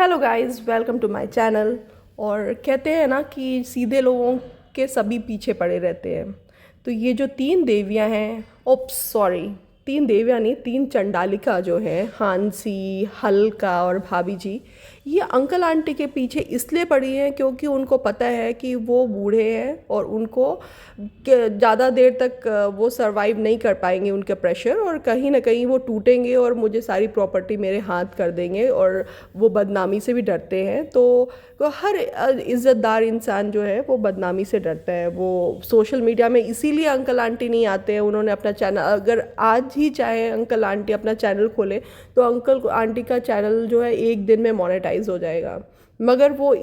Hello guys, welcome to my channel. और कहते हैं ना कि सीधे लोगों के सभी पीछे पड़े रहते हैं। तो ये जो तीन देवियां हैं, ओप्स सॉरी, तीन देवियां नहीं, तीन चंडालिका जो है, हांसी, हल्का और भाभी जी, ये अंकल आंटी के पीछे इसलिए पड़ी हैं क्योंकि उनको पता है कि वो बूढ़े हैं और उनको ज़्यादा देर तक वो सरवाइव नहीं कर पाएंगे उनके प्रेशर, और कहीं ना कहीं वो टूटेंगे और मुझे सारी प्रॉपर्टी मेरे हाथ कर देंगे। और वो बदनामी से भी डरते हैं। तो हर इज़्ज़तदार इंसान जो है वो बदनामी से डरता है। वो सोशल मीडिया में इसीलिए अंकल आंटी नहीं आते हैं। उन्होंने अपना चैनल, अगर आज ही चाहे अंकल आंटी अपना चैनल खोले तो अंकल आंटी का चैनल जो है एक दिन में मोनेटाइज हो जाएगा। मगर वो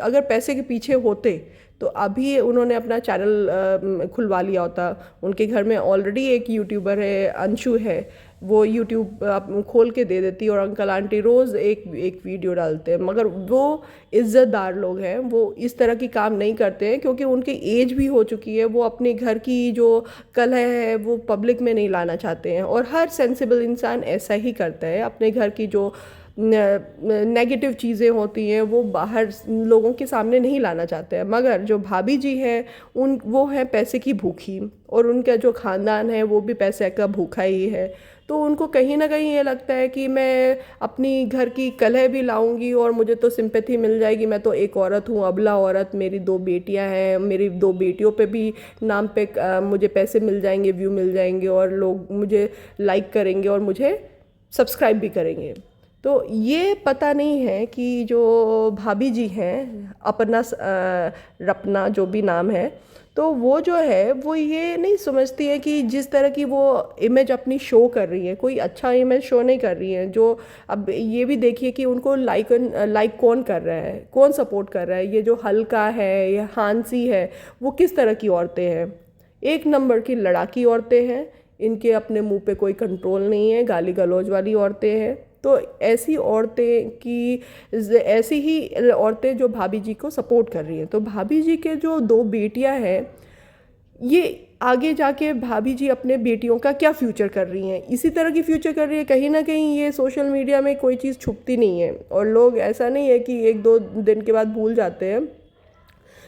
अगर पैसे के पीछे होते तो अभी उन्होंने अपना चैनल खुलवा लिया होता। उनके घर में ऑलरेडी एक यूट्यूबर है, अंशु है, वो यूट्यूब खोल के दे देती और अंकल आंटी रोज़ एक एक वीडियो डालते हैं। मगर वो इज़्ज़तदार लोग हैं, वो इस तरह की काम नहीं करते हैं क्योंकि उनकी एज भी हो चुकी है। वो अपने घर की जो कलह है वो पब्लिक में नहीं लाना चाहते हैं। और हर सेंसिबल इंसान ऐसा ही करता है, अपने घर की जो नेगेटिव चीज़ें होती हैं वो बाहर लोगों के सामने नहीं लाना चाहते हैं। मगर जो भाभी जी हैं, वो हैं पैसे की भूखी, और उनका जो ख़ानदान है वो भी पैसे का भूखा ही है। तो उनको कहीं ना कहीं ये लगता है कि मैं अपनी घर की कलह भी लाऊंगी और मुझे तो सिंपैथी मिल जाएगी। मैं तो एक औरत हूँ, अबला औरत, मेरी दो बेटियाँ हैं, मेरी दो बेटियों पे भी नाम पे मुझे पैसे मिल जाएंगे, व्यू मिल जाएंगे, और लोग मुझे लाइक करेंगे और मुझे सब्सक्राइब भी करेंगे। तो ये पता नहीं है कि जो भाभी जी हैं, अपना रपना जो भी नाम है, तो वो जो है वो ये नहीं समझती है कि जिस तरह की वो इमेज अपनी शो कर रही है, कोई अच्छा इमेज शो नहीं कर रही है। जो अब ये भी देखिए कि उनको लाइक कौन कर रहा है, कौन सपोर्ट कर रहा है। ये जो हल्का है या हांसी है, वो किस तरह की औरतें हैं? एक नंबर की लड़ाकी औरतें हैं। इनके अपने मुंह पे कोई कंट्रोल नहीं है, गाली गलौज वाली औरतें हैं। तो ऐसी ही औरतें जो भाभी जी को सपोर्ट कर रही हैं। तो भाभी जी के जो दो बेटियां हैं, ये आगे जाके भाभी जी अपने बेटियों का क्या फ्यूचर कर रही हैं, इसी तरह की फ्यूचर कर रही है। कहीं ना कहीं ये सोशल मीडिया में कोई चीज़ छुपती नहीं है, और लोग ऐसा नहीं है कि एक दो दिन के बाद भूल जाते हैं।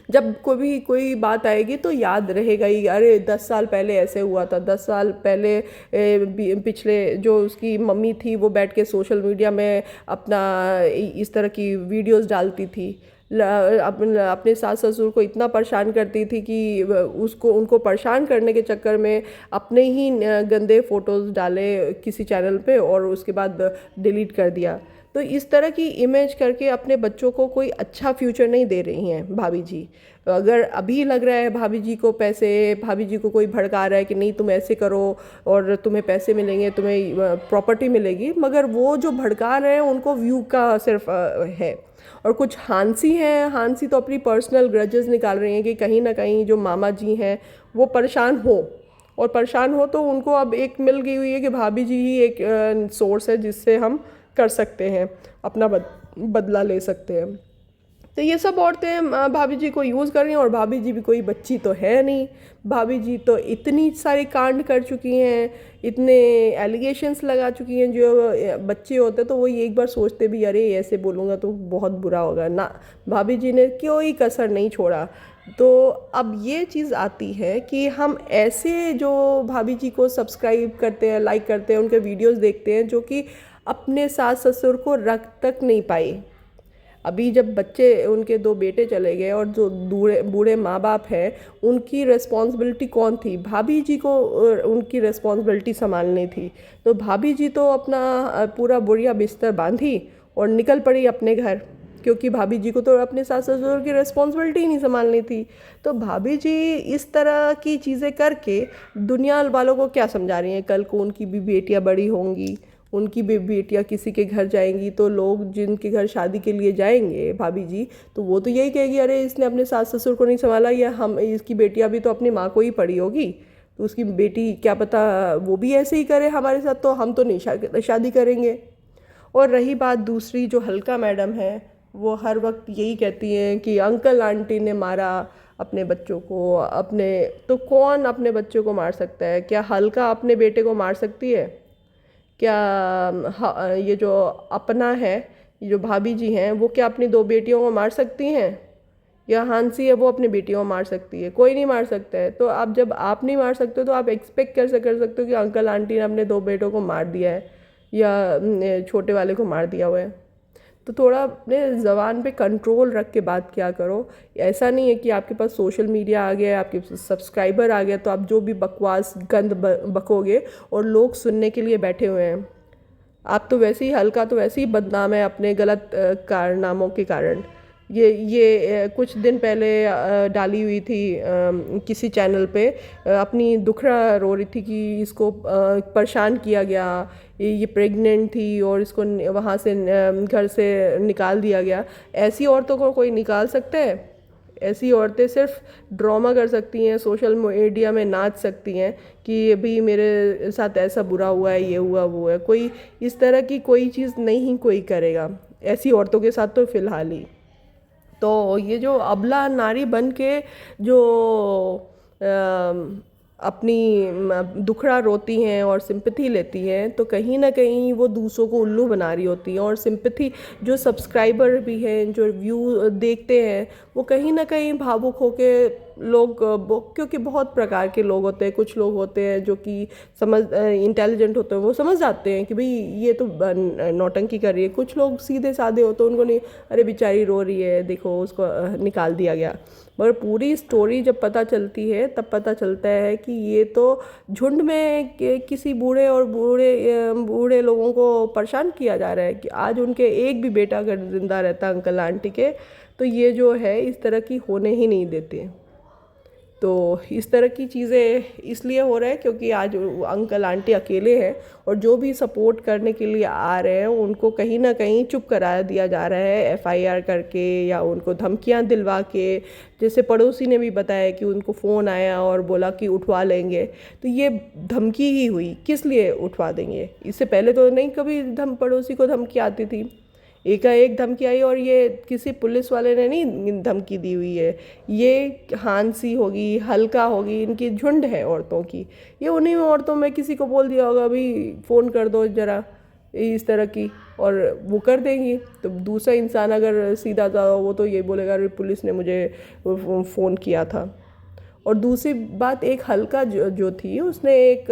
जब कोई बात आएगी तो याद रहेगा ही, अरे 10 साल पहले ऐसे हुआ था, 10 साल पहले पिछले जो उसकी मम्मी थी वो बैठ के सोशल मीडिया में अपना इस तरह की वीडियोस डालती थी। अपने सास ससुर को इतना परेशान करती थी कि उनको परेशान करने के चक्कर में अपने ही गंदे फोटोज़ डाले किसी चैनल पे और उसके बाद डिलीट कर दिया। तो इस तरह की इमेज करके अपने बच्चों को कोई अच्छा फ्यूचर नहीं दे रही हैं भाभी जी। अगर अभी लग रहा है भाभी जी को पैसे, भाभी जी को कोई भड़का रहा है कि नहीं तुम ऐसे करो और तुम्हें पैसे मिलेंगे, तुम्हें प्रॉपर्टी मिलेगी, मगर वो जो भड़का रहे हैं उनको व्यू का सिर्फ है। और कुछ हांसी हैं, हांसी तो अपनी पर्सनल ग्रजेस निकाल रही हैं कि कहीं ना कहीं जो मामा जी हैं वो परेशान हो, और परेशान हो तो उनको अब एक मिल गई हुई है कि भाभी जी ही एक सोर्स है जिससे हम कर सकते हैं, अपना बदला ले सकते हैं। तो ये सब औरतें भाभी जी को यूज़ कर रही हैं, और भाभी जी भी कोई बच्ची तो है नहीं। भाभी जी तो इतनी सारी कांड कर चुकी हैं, इतने एलिगेशंस लगा चुकी हैं। जो बच्चे होते तो वो एक बार सोचते भी अरे ऐसे बोलूँगा तो बहुत बुरा होगा ना, भाभी जी ने कोई कसर नहीं छोड़ा। तो अब ये चीज़ आती है कि हम ऐसे जो भाभी जी को सब्सक्राइब करते हैं, लाइक करते हैं, उनके वीडियोस देखते हैं जो कि अपने सास ससुर को रख तक नहीं पाए। अभी जब बच्चे, उनके दो बेटे चले गए और जो बूढ़े बूढ़े माँ बाप हैं, उनकी रिस्पॉन्सिबिलिटी कौन थी? भाभी जी को उनकी रिस्पॉन्सिबिलिटी संभालनी थी। तो भाभी जी तो अपना पूरा बोरिया बिस्तर बांधी और निकल पड़ी अपने घर, क्योंकि भाभी जी को तो अपने सास ससुर की रिस्पॉन्सिबिलिटी ही नहीं संभालनी थी। तो भाभी जी इस तरह की चीज़ें करके दुनिया वालों को क्या समझा रही हैं? कल को उनकी भी बेटियां बड़ी होंगी, उनकी भी बेटियां किसी के घर जाएंगी, तो लोग जिनके घर शादी के लिए जाएंगे भाभी जी, तो वो तो यही कहेगी अरे इसने अपने सास ससुर को नहीं संभाला, या हम इसकी बेटियां भी तो अपनी माँ को ही पड़ी होगी, तो उसकी बेटी क्या पता वो भी ऐसे ही करे हमारे साथ, तो हम तो नहीं शादी करेंगे। और रही बात दूसरी, जो हल्का मैडम है, वो हर वक्त यही कहती हैं कि अंकल आंटी ने मारा अपने बच्चों को। अपने तो कौन अपने बच्चों को मार सकता है? क्या हल्का अपने बेटे को मार सकती है? क्या ये जो अपना है, ये जो भाभी जी हैं वो क्या अपनी दो बेटियों को मार सकती हैं? या हांसी है वो अपनी बेटियों को मार सकती है? कोई नहीं मार सकता है। तो आप जब आप नहीं मार सकते तो आप एक्सपेक्ट कैसे कर सकते हो कि अंकल आंटी ने अपने दो बेटों को मार दिया है या छोटे वाले को मार दिया हुआ है? तो थोड़ा अपने ज़बान पे कंट्रोल रख के बात किया करो। ऐसा नहीं है कि आपके पास सोशल मीडिया आ गया है, आपके सब्सक्राइबर आ गया तो आप जो भी बकवास गंद बकोगे और लोग सुनने के लिए बैठे हुए हैं। आप तो वैसे ही हल्का तो वैसे ही बदनाम है अपने गलत कारनामों के कारण। ये कुछ दिन पहले डाली हुई थी किसी चैनल पे, अपनी दुखड़ा रो रही थी कि इसको परेशान किया गया, ये प्रेग्नेंट थी और इसको वहाँ से घर से निकाल दिया गया। ऐसी औरतों को कोई निकाल सकता है? ऐसी औरतें सिर्फ ड्रामा कर सकती हैं, सोशल मीडिया में नाच सकती हैं कि अभी मेरे साथ ऐसा बुरा हुआ है, ये हुआ वो है। कोई इस तरह की कोई चीज़ नहीं कोई करेगा ऐसी औरतों के साथ तो फ़िलहाल ही। तो ये जो अबला नारी बन के जो अपनी दुखड़ा रोती हैं और सिंपैथी लेती हैं, तो कहीं ना कहीं वो दूसरों को उल्लू बना रही होती हैं। और सिंपैथी जो सब्सक्राइबर भी हैं, जो व्यू देखते हैं, वो कहीं ना कहीं भावुक होके लोग क्योंकि बहुत प्रकार के लोग होते हैं। कुछ लोग होते हैं जो कि समझ इंटेलिजेंट होते हैं, वो समझ जाते हैं कि भाई ये तो नौटंकी कर रही है। कुछ लोग सीधे साधे होते हैं, उनको नहीं, अरे बेचारी रो रही है, देखो उसको निकाल दिया गया। मगर पूरी स्टोरी जब पता चलती है तब पता चलता है कि ये तो झुंड में किसी बूढ़े और बूढ़े लोगों को परेशान किया जा रहा है कि आज उनके एक भी बेटा अगर ज़िंदा रहता अंकल आंटी के, तो ये जो है इस तरह की होने ही नहीं देते। तो इस तरह की चीज़ें इसलिए हो रहा है क्योंकि आज अंकल आंटी अकेले हैं और जो भी सपोर्ट करने के लिए आ रहे हैं उनको कहीं ना कहीं चुप करा दिया जा रहा है एफआईआर करके या उनको धमकियां दिलवा के। जैसे पड़ोसी ने भी बताया कि उनको फ़ोन आया और बोला कि उठवा लेंगे, तो ये धमकी ही हुई। किस लिए उठवा देंगे? इससे पहले तो नहीं कभी पड़ोसी को धमकी आती थी, एकाएक धमकी आई। और ये किसी पुलिस वाले ने नहीं धमकी दी हुई है, ये हांसी होगी, हल्का होगी, इनकी झुंड है औरतों की। ये उन्हीं औरतों में किसी को बोल दिया होगा भाई फ़ोन कर दो ज़रा इस तरह की, और वो कर देंगी। तो दूसरा इंसान अगर सीधा था वो तो ये बोलेगा अरे पुलिस ने मुझे फ़ोन किया था। और दूसरी बात, एक हल्का जो थी उसने एक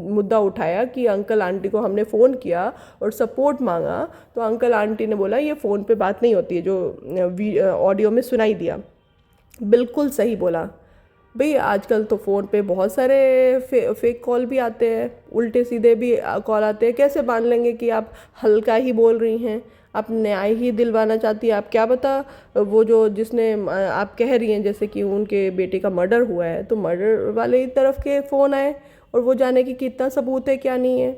मुद्दा उठाया कि अंकल आंटी को हमने फ़ोन किया और सपोर्ट मांगा, तो अंकल आंटी ने बोला ये फ़ोन पे बात नहीं होती है, जो ऑडियो में सुनाई दिया। बिल्कुल सही बोला भाई। आजकल तो फ़ोन पे बहुत सारे फेक कॉल भी आते हैं, उल्टे सीधे भी कॉल आते हैं। कैसे मान लेंगे कि आप हल्का ही बोल रही हैं, आप न्याय ही दिलवाना चाहती है? आप क्या पता वो जो जिसने आप कह रही हैं जैसे कि उनके बेटे का मर्डर हुआ है, तो मर्डर वाले ही तरफ के फ़ोन आए और वो जाने कि कितना सबूत है क्या नहीं है,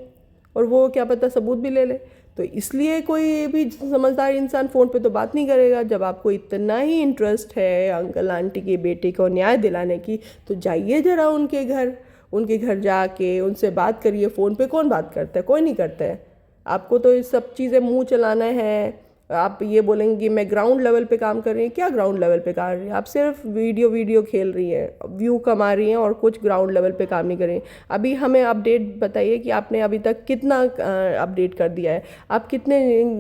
और वो क्या पता सबूत भी ले ले। तो इसलिए कोई भी समझदार इंसान फ़ोन पे तो बात नहीं करेगा। जब आपको इतना ही इंटरेस्ट है अंकल आंटी के बेटे को न्याय दिलाने की, तो जाइए ज़रा उनके घर जाके उनसे बात करिए। फ़ोन पे कौन बात करता है? कोई नहीं करता है। आपको तो ये सब चीज़ें मुंह चलाना है। आप ये बोलेंगे कि मैं ग्राउंड लेवल पे काम कर रही हूँ। क्या ग्राउंड लेवल पे कर रही हैं? आप सिर्फ वीडियो खेल रही हैं, व्यू कमा रही हैं और कुछ ग्राउंड लेवल पे काम नहीं कर रही हैं। अभी हमें अपडेट बताइए कि आपने अभी तक कितना अपडेट कर दिया है। आप कितने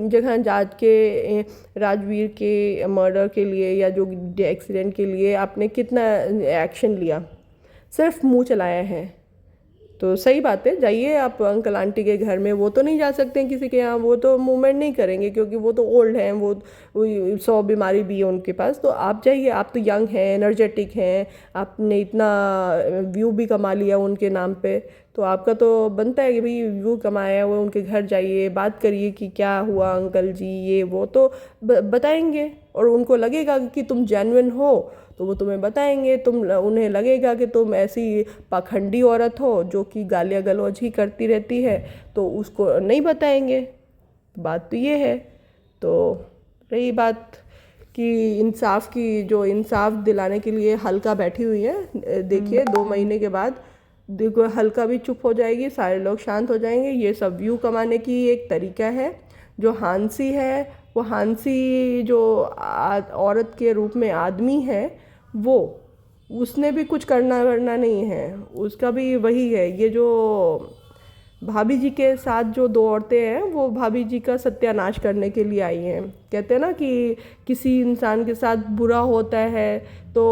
जगह जांच के राजवीर के मर्डर के लिए या जो एक्सीडेंट के लिए आपने कितना एक्शन लिया? सिर्फ मुँह चलाया है। तो सही बात है, जाइए आप अंकल आंटी के घर में। वो तो नहीं जा सकते हैं किसी के यहाँ, वो तो मूवमेंट नहीं करेंगे क्योंकि वो तो ओल्ड हैं, वो 100 बीमारी भी है उनके पास। तो आप जाइए, आप तो यंग हैं, एनर्जेटिक हैं, आपने इतना व्यू भी कमा लिया उनके नाम पे, तो आपका तो बनता है कि भाई व्यू कमाया वो उनके घर जाइए, बात करिए कि क्या हुआ अंकल जी, ये वो तो बताएंगे। और उनको लगेगा कि तुम जेन्युइन हो तो वो तुम्हें बताएंगे। उन्हें लगेगा कि तुम ऐसी पाखंडी औरत हो जो कि गालियाँ गलौज ही करती रहती है, तो उसको नहीं बताएंगे। बात तो ये है। तो रही बात कि इंसाफ की, जो इंसाफ दिलाने के लिए हल्का बैठी हुई है, देखिए 2 महीने के बाद देखो हल्का भी चुप हो जाएगी, सारे लोग शांत हो जाएंगे। ये सब व्यू कमाने की एक तरीका है। जो हांसी है, वो हांसी जो औरत के रूप में आदमी है, वो उसने भी कुछ करना नहीं है, उसका भी वही है। ये जो भाभी जी के साथ जो दो औरतें हैं वो भाभी जी का सत्यानाश करने के लिए आई हैं। कहते हैं ना कि किसी इंसान के साथ बुरा होता है तो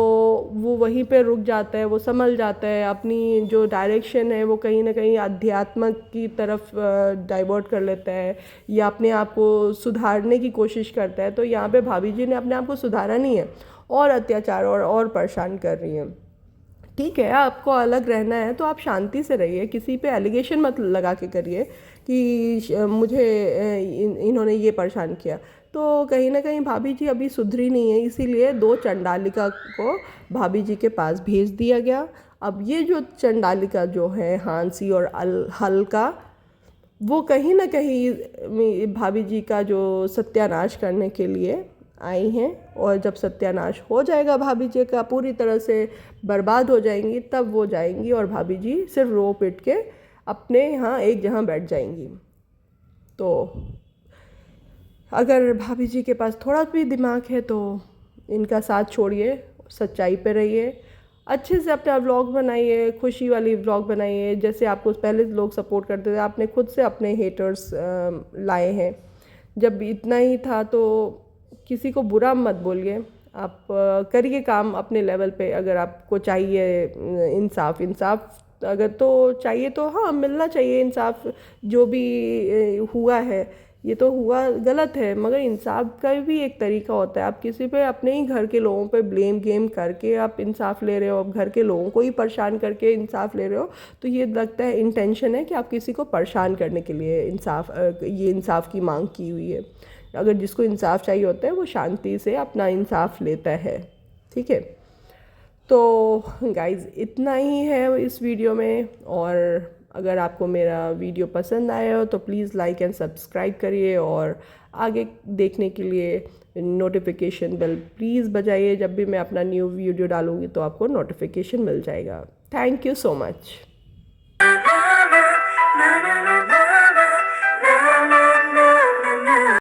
वो वहीं पे रुक जाता है, वो संभल जाता है, अपनी जो डायरेक्शन है वो कहीं ना कहीं अध्यात्म की तरफ डाइवर्ट कर लेता है या अपने आप को सुधारने की कोशिश करता है। तो यहाँ पे भाभी जी ने अपने आप को सुधारा नहीं है और अत्याचार और परेशान कर रही हैं। ठीक है, आपको अलग रहना है तो आप शांति से रहिए, किसी पे एलिगेशन मत लगा के करिए कि मुझे इन्होंने ये परेशान किया। तो कहीं ना कहीं भाभी जी अभी सुधरी नहीं है, इसीलिए दो चंडालिका को भाभी जी के पास भेज दिया गया। अब ये जो चंडालिका जो है हांसी और हल्का, वो कहीं ना कहीं भाभी जी का जो सत्यानाश करने के लिए आई हैं। और जब सत्यानाश हो जाएगा भाभी जी का, पूरी तरह से बर्बाद हो जाएंगी, तब वो जाएंगी और भाभी जी सिर्फ रो पिट के अपने यहाँ एक जगह बैठ जाएंगी। तो अगर भाभी जी के पास थोड़ा भी दिमाग है तो इनका साथ छोड़िए, सच्चाई पे रहिए, अच्छे से अपना व्लॉग बनाइए, खुशी वाली व्लॉग बनाइए। जैसे आपको पहले लोग सपोर्ट करते थे, आपने खुद से अपने हेटर्स लाए हैं। जब इतना ही था तो किसी को बुरा मत बोलिए, आप करिए काम अपने लेवल पे। अगर आपको चाहिए इंसाफ अगर तो चाहिए तो हाँ, मिलना चाहिए इंसाफ। जो भी हुआ है ये तो हुआ गलत है, मगर इंसाफ का भी एक तरीका होता है। आप किसी पे अपने ही घर के लोगों पे ब्लेम गेम करके आप इंसाफ ले रहे हो, आप घर के लोगों को ही परेशान करके इंसाफ ले रहे हो, तो ये लगता है इंटेंशन है कि आप किसी को परेशान करने के लिए ये इंसाफ की मांग की हुई है। अगर जिसको इंसाफ चाहिए होता है वो शांति से अपना इंसाफ लेता है। ठीक है, तो गाइज़ इतना ही है इस वीडियो में। और अगर आपको मेरा वीडियो पसंद आया हो तो प्लीज़ लाइक एंड सब्सक्राइब करिए, और आगे देखने के लिए नोटिफिकेशन बेल प्लीज़ बजाइए। जब भी मैं अपना न्यू वीडियो डालूँगी तो आपको नोटिफिकेशन मिल जाएगा। Thank you so much.